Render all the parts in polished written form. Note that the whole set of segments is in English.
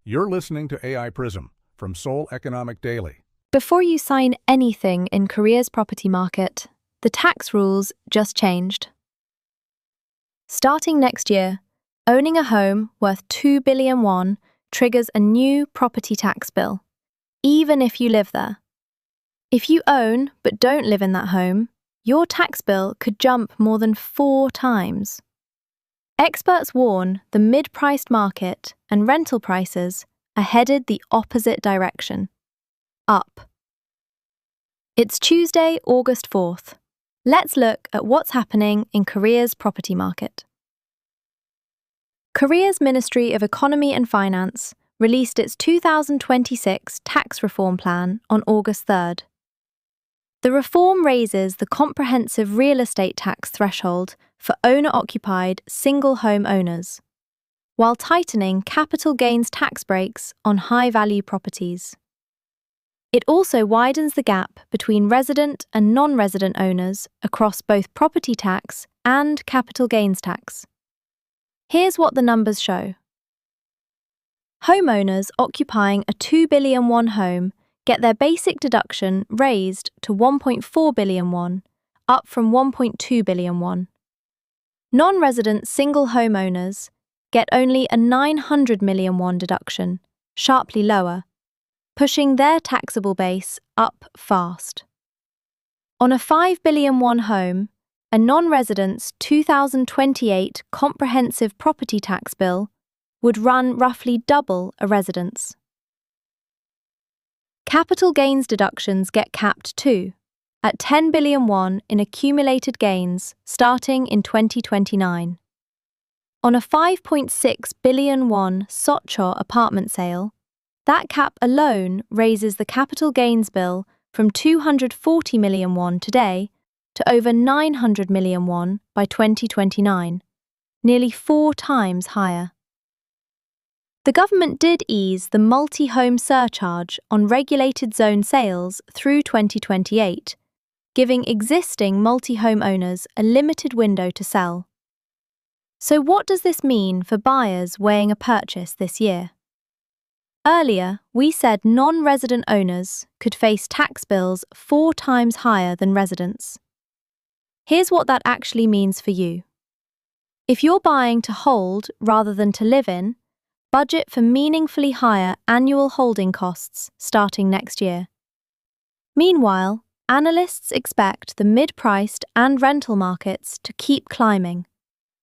You're listening to AI Prism from Seoul Economic Daily. Before you sign anything in Korea's property market, the tax rules just changed. Starting next year, owning a home worth 2 billion won triggers a new property tax bill, even if you live there. If you own but don't live in that home, your tax bill could jump more than 4 times. Experts warn the mid-priced market and rental prices are headed the opposite direction, up. It's Tuesday, August 4th. Let's look at what's happening in Korea's property market. Korea's Ministry of Economy and Finance released its 2026 tax reform plan on August 3rd. The reform raises the comprehensive real estate tax threshold for owner-occupied single-home owners, while tightening capital gains tax breaks on high-value properties. It also widens the gap between resident and non-resident owners across both property tax and capital gains tax. Here's what the numbers show. Homeowners occupying a 2 billion won home get their basic deduction raised to 1.4 billion won, up from 1.2 billion won. Non-resident single homeowners get only a 900 million won deduction, sharply lower, pushing their taxable base up fast. On a 5 billion won home, a non-resident's 2028 comprehensive property tax bill would run roughly double a resident's. Capital gains deductions get capped too, at 10 billion won in accumulated gains starting in 2029. On a 5.6 billion won Seocho apartment sale, that cap alone raises the capital gains bill from 240 million won today to over 900 million won by 2029, nearly 4 times higher. The government did ease the multi-home surcharge on regulated zone sales through 2028, giving existing multi-home owners a limited window to sell. So what does this mean for buyers weighing a purchase this year? Earlier, we said non-resident owners could face tax bills 4 times higher than residents. Here's what that actually means for you. If you're buying to hold rather than to live in, budget for meaningfully higher annual holding costs starting next year. Meanwhile, analysts expect the mid-priced and rental markets to keep climbing,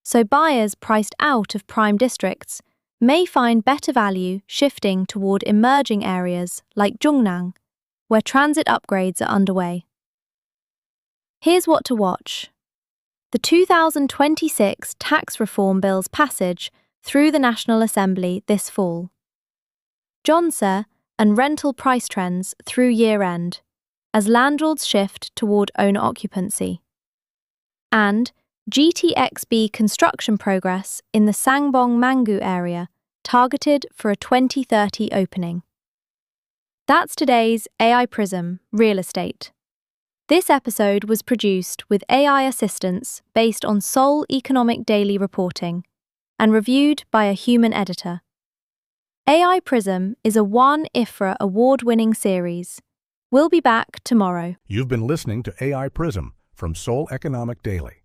so buyers priced out of prime districts may find better value shifting toward emerging areas like Jungnang, where transit upgrades are underway. Here's what to watch. The 2026 tax reform bill's passage through the National Assembly this fall. Jeonse and rental price trends through year-end, as landlords shift toward owner occupancy. And GTXB construction progress in the Sangbong-Mangu area, targeted for a 2030 opening. That's today's AI Prism Real Estate. This episode was produced with AI assistance based on Seoul Economic Daily reporting and reviewed by a human editor. AI Prism is a 1 IFRA award-winning series. We'll be back tomorrow. You've been listening to AI Prism from Seoul Economic Daily.